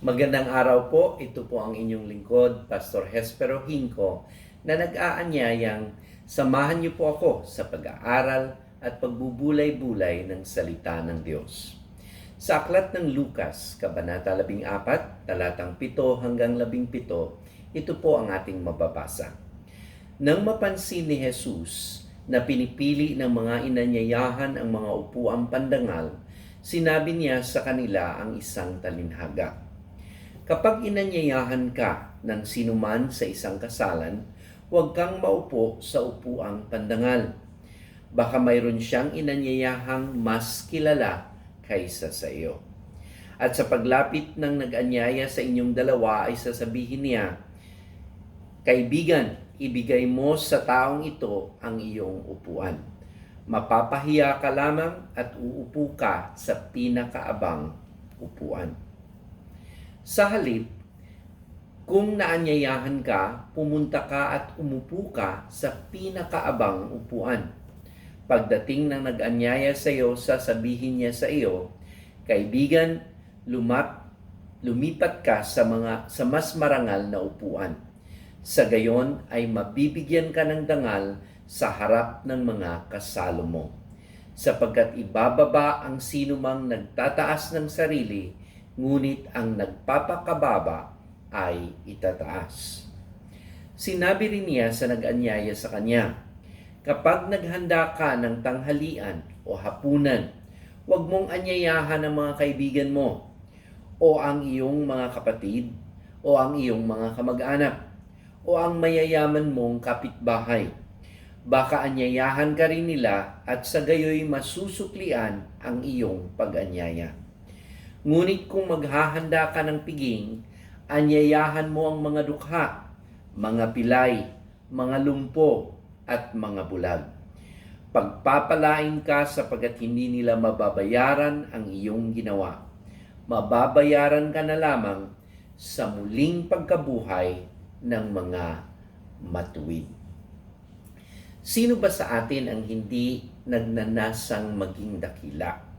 Magandang araw po. Ito po ang inyong lingkod, Pastor Hespero Hinco, na nag-aanyayang samahan niyo po ako sa pag-aaral at pagbubulay-bulay ng salita ng Diyos. Sa aklat ng Lucas, Kabanata 14, talatang 7 hanggang 17, ito po ang ating mababasa. Nang mapansin ni Jesus na pinipili ng mga inanyayahan ang mga upuang pandangal, sinabi niya sa kanila ang isang talinhaga. Kapag inanyayahan ka ng sinuman sa isang kasalan, huwag kang maupo sa upuang pandangal. Baka mayroon siyang inanyayahang mas kilala kaysa sa iyo. At sa paglapit ng nag-anyaya sa inyong dalawa ay sasabihin niya, "Kaibigan, ibigay mo sa taong ito ang iyong upuan. Mapapahiya ka lamang at uupo ka sa pinakaabang upuan." Sa halip, kung naanyayahan ka, pumunta ka at umupo ka sa pinakaabang upuan. Pagdating ng nag-anyaya sa iyo, sasabihin niya sa iyo, "Kaibigan, lumipat ka sa mas marangal na upuan." Sa gayon ay mabibigyan ka ng dangal sa harap ng mga kasalo mo. Sapagkat ibababa ang sinumang nagtataas ng sarili, ngunit ang nagpapakababa ay itataas. Sinabi rin niya sa nag-anyaya sa kanya, "Kapag naghanda ka ng tanghalian o hapunan, huwag mong anyayahan ang mga kaibigan mo, o ang iyong mga kapatid, o ang iyong mga kamag-anak, o ang mayayaman mong kapitbahay. Baka anyayahan ka rin nila at sa gayoy masusuklian ang iyong pag-anyaya. Ngunit kung maghahanda ka ng piging, anyayahan mo ang mga dukha, mga pilay, mga lumpo, at mga bulag. Pagpapalain ka sapagkat hindi nila mababayaran ang iyong ginawa. Mababayaran ka na lamang sa muling pagkabuhay ng mga matuwid." Sino ba sa atin ang hindi nagnanasang maging dakila?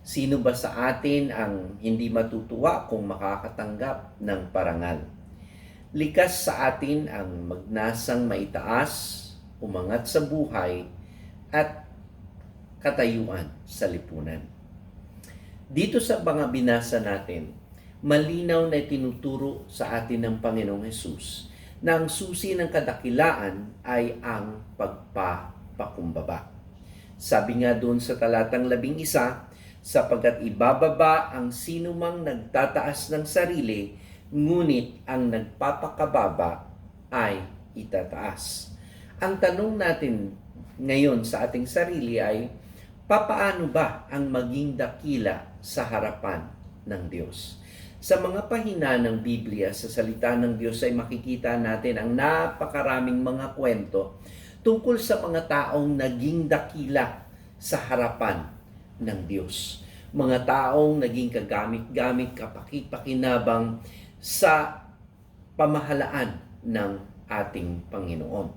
Sino ba sa atin ang hindi matutuwa kung makakatanggap ng parangal? Likas sa atin ang magnasang maitaas, umangat sa buhay, at katayuan sa lipunan. Dito sa mga binasa natin, malinaw na tinuturo sa atin ng Panginoong Hesus na ang susi ng kadakilaan ay ang pagpapakumbaba. Sabi nga doon sa talatang 11, "Sapagkat ibababa ang sinumang nagtataas ng sarili, ngunit ang nagpapakababa ay itataas." Ang tanong natin ngayon sa ating sarili ay, papaano ba ang maging dakila sa harapan ng Diyos? Sa mga pahina ng Biblia, sa salita ng Diyos ay makikita natin ang napakaraming mga kwento tungkol sa mga taong naging dakila sa harapan ng Diyos. Mga taong naging kagamit-gamit, kapaki-pakinabang sa pamahalaan ng ating Panginoon.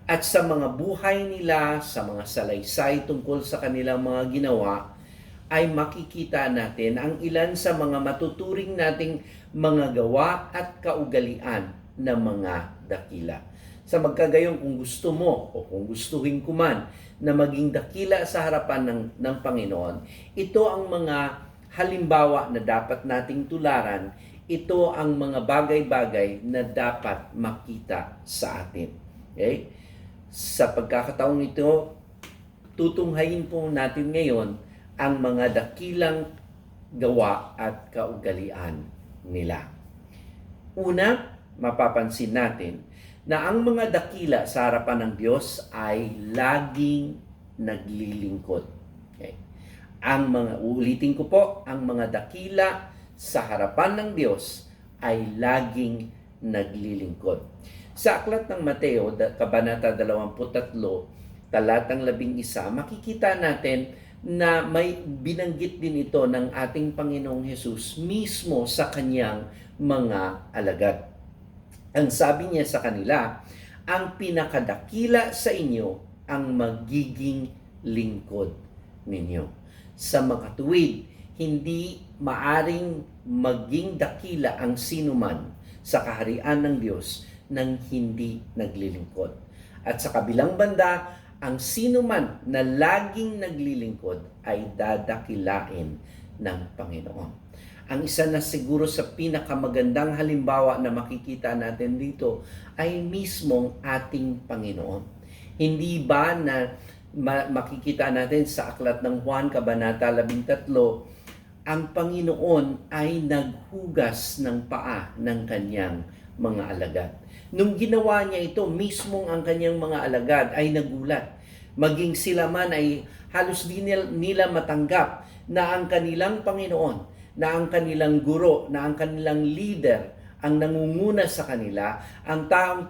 At sa mga buhay nila, sa mga salaysay tungkol sa kanilang mga ginawa, ay makikita natin ang ilan sa mga matuturing nating mga gawa at kaugalian ng mga dakila. Sa magkagayon, kung gusto mo o kung gustuhin ko man na maging dakila sa harapan ng Panginoon, ito ang mga halimbawa na dapat nating tularan. Ito ang mga bagay-bagay na dapat makita sa atin. Okay? Sa pagkakataong ito, tutunghayin po natin ngayon ang mga dakilang gawa at kaugalian nila. Una, mapapansin natin na ang mga dakila sa harapan ng Diyos ay laging naglilingkod. Okay. Uulitin ko po, ang mga dakila sa harapan ng Diyos ay laging naglilingkod. Sa aklat ng Mateo, Kabanata 23, talatang 11, makikita natin na may binanggit din ito ng ating Panginoong Hesus mismo sa kanyang mga alagad. Ang sabi niya sa kanila, "Ang pinakadakila sa inyo ang magiging lingkod ninyo." Sa makatuwid, hindi maaring maging dakila ang sinuman sa kaharian ng Diyos nang hindi naglilingkod. At sa kabilang banda, ang sinuman na laging naglilingkod ay dadakilain ng Panginoon. Ang isa na siguro sa pinakamagandang halimbawa na makikita natin dito ay mismong ating Panginoon. Hindi ba na makikita natin sa aklat ng Juan, Kabanata 13, ang Panginoon ay naghugas ng paa ng kanyang mga alagad. Nung ginawa niya ito, mismong ang kanyang mga alagad ay nagulat. Maging sila man ay halos di nila matanggap na ang kanilang Panginoon, na ang kanilang guro, na ang kanilang leader, ang nangunguna sa kanila, ang taong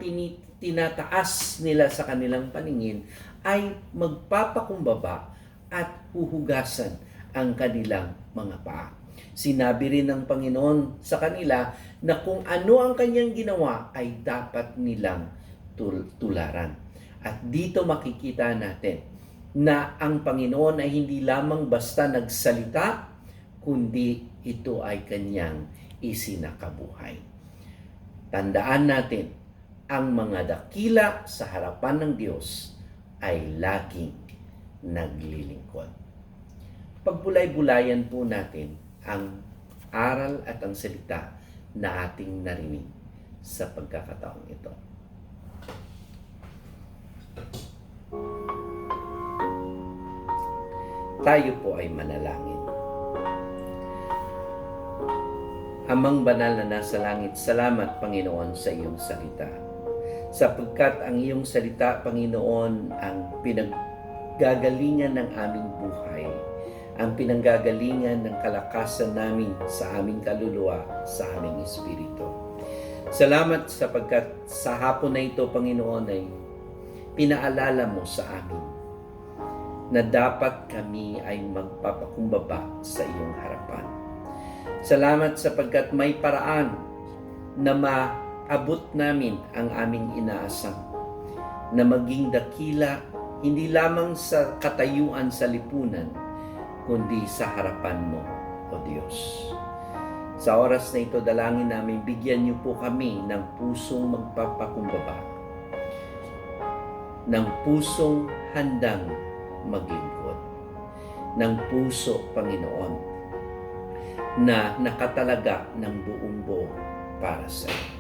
tinataas nila sa kanilang paningin, ay magpapakumbaba at huhugasan ang kanilang mga paa. Sinabi rin ng Panginoon sa kanila na kung ano ang kanyang ginawa ay dapat nilang tularan. At dito makikita natin na ang Panginoon ay hindi lamang basta nagsalita, kundi ito ay kanyang isinakabuhay. Tandaan natin, ang mga dakila sa harapan ng Diyos ay laging naglilingkod. Pagbulay-bulayan po natin ang aral at ang salita na ating narinig sa pagkakataong ito. Tayo po ay manalangin. Amang banal na nasa langit, salamat Panginoon sa iyong salita. Sapagkat ang iyong salita, Panginoon, ang pinaggagalingan ng aming buhay, ang pinanggagalingan ng kalakasan namin sa aming kaluluwa, sa aming espiritu. Salamat sapagkat sa hapon na ito, Panginoon, ay pinaalala mo sa amin na dapat kami ay magpapakumbaba sa iyong harapan. Salamat sapagkat may paraan na maabot namin ang aming inaasam, na maging dakila hindi lamang sa katayuan sa lipunan, kundi sa harapan mo, O Diyos. Sa oras na ito, dalangin namin, bigyan niyo po kami ng pusong magpapakumbaba, ng pusong handang maglingkod, ng puso, Panginoon, na nakatalaga ng buong buo para sa iyo.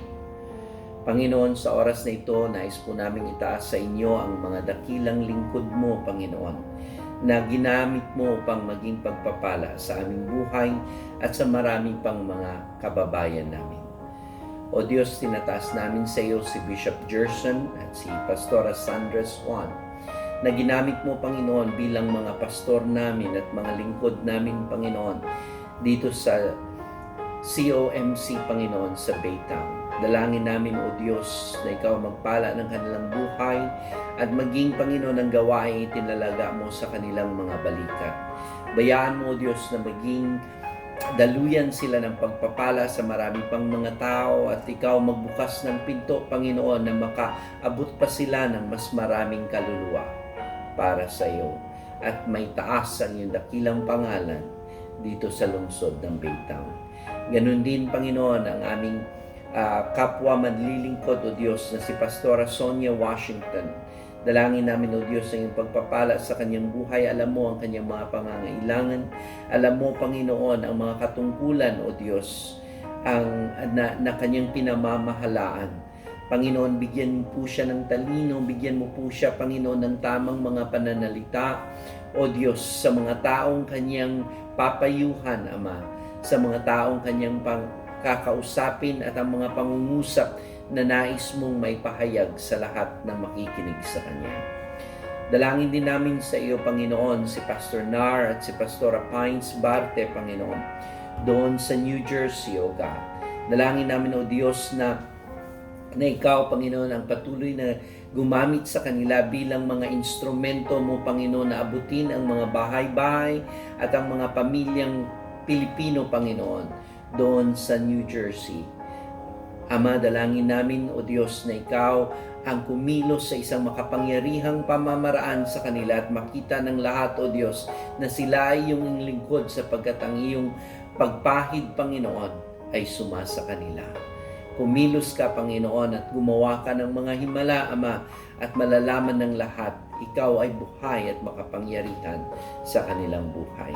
Panginoon, sa oras na ito, nais po namin itaas sa inyo ang mga dakilang lingkod mo, Panginoon, na ginamit mo upang maging pagpapala sa aming buhay at sa maraming pang mga kababayan namin. O Diyos, tinataas namin sa iyo si Bishop Gerson at si Pastora Sandra Swan, na ginamit mo, Panginoon, bilang mga pastor namin at mga lingkod namin, Panginoon, dito sa COMC, Panginoon, sa Baytown. Dalangin namin, O Diyos, na ikaw magpala ng kanilang buhay at maging, Panginoon, ang gawain itinalaga mo sa kanilang mga balikat. Bayaan mo, O Diyos, na maging daluyan sila ng pagpapala sa marami pang mga tao at ikaw magbukas ng pinto, Panginoon, na makaabot pa sila ng mas maraming kaluluwa para sa iyo at may taas ang iyong dakilang pangalan dito sa lungsod ng Baytown. Ganon din, Panginoon, ang aming kapwa manlilingkod, O Diyos, na si Pastora Sonia Washington. Dalangin namin, O Diyos, ang iyong pagpapala sa kanyang buhay. Alam mo ang kanyang mga pangangailangan. Alam mo, Panginoon, ang mga katungkulan, O Diyos, na kanyang pinamamahalaan. Panginoon, bigyan mo po siya ng talino, bigyan mo po siya, Panginoon, ng tamang mga pananalita, O Diyos, sa mga taong kanyang papayuhan, Ama, sa mga taong kanyang kakausapin at ang mga pangungusap na nais mong may pahayag sa lahat na makikinig sa Kanya. Dalangin din namin sa iyo, Panginoon, si Pastor Nar at si Pastora Pines Barte, Panginoon, doon sa New Jersey, O God. Dalangin namin, O Diyos, na ikaw, Panginoon, ang patuloy na gumamit sa kanila bilang mga instrumento mo, Panginoon, na abutin ang mga bahay-bahay at ang mga pamilyang Pilipino, Panginoon, doon sa New Jersey. Ama, dalangin namin, O Diyos, na ikaw ang kumilos sa isang makapangyarihang pamamaraan sa kanila at makita ng lahat, O Diyos, na sila ay iyong lingkod sapagkat ang iyong pagpahid, Panginoon, ay sumasa kanila. Kumilos ka, Panginoon, at gumawa ka ng mga himala, Ama, at malalaman ng lahat, ikaw ay buhay at makapangyarihan sa kanilang buhay.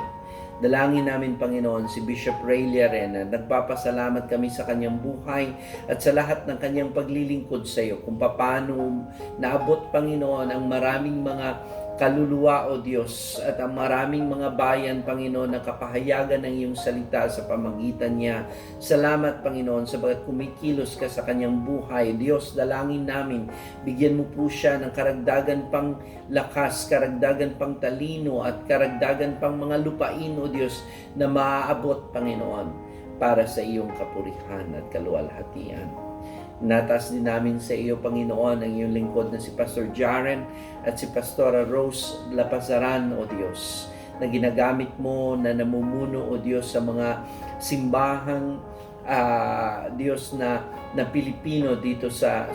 Dalangin namin, Panginoon, si Bishop Ray Liarena. Nagpapasalamat kami sa kanyang buhay at sa lahat ng kanyang paglilingkod sa iyo. Kung paano naabot, Panginoon, ang maraming mga kaluluwa, O Diyos, at ang maraming mga bayan, Panginoon, na kapahayagan ng iyong salita sa pamagitan niya. Salamat, Panginoon, sabagat kumikilos ka sa kanyang buhay. Diyos, dalangin namin, bigyan mo po siya ng karagdagan pang lakas, karagdagan pang talino, at karagdagan pang mga lupain, O Diyos, na maaabot, Panginoon, para sa iyong kapurihan at kaluwalhatian. Natas din namin sa iyo, Panginoon, ang iyong lingkod na si Pastor Jaren at si Pastora Rose Lapazaran, O Diyos, na ginagamit mo na namumuno, O Diyos, sa mga simbahang Diyos na Pilipino dito sa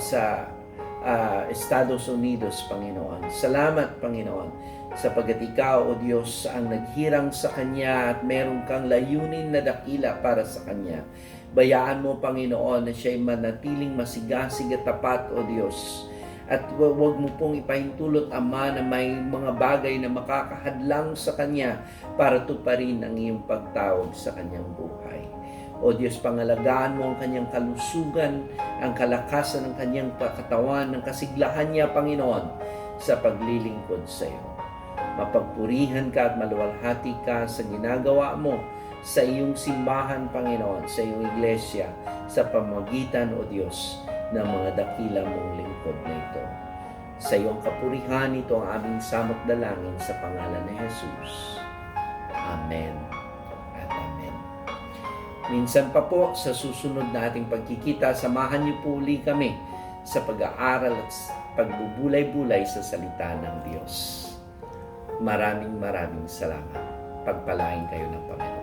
Estados Unidos, Panginoon. Salamat, Panginoon, sapagat ikaw, O Diyos, ang naghirang sa kanya at meron kang layunin na dakila para sa kanya. Bayaan mo, Panginoon, na siya'y manatiling masigasig at tapat, O Diyos. At huwag mo pong ipahintulot, Ama, na may mga bagay na makakahadlang sa kanya para tuparin ang iyong pagtawag sa kanyang buhay. O Diyos, pangalagaan mo ang kanyang kalusugan, ang kalakasan ng kanyang katawan, ng kasiglahan niya, Panginoon, sa paglilingkod sa iyo. Mapagpurihan ka at maluwalhati ka sa ginagawa mo sa iyong simbahan, Panginoon, sa iyong iglesia, sa pamagitan, O Diyos, ng mga dakila mong lingkod na ito. Sa iyong kapurihan, ito ang aming samot dalangin sa pangalan ni Jesus. Amen at amen. Minsan pa po, sa susunod na ating pagkikita, samahan niyo po uli kami sa pag-aaral at pagbubulay-bulay sa salita ng Diyos. Maraming salamat. Pagpalain kayo ng Panginoon.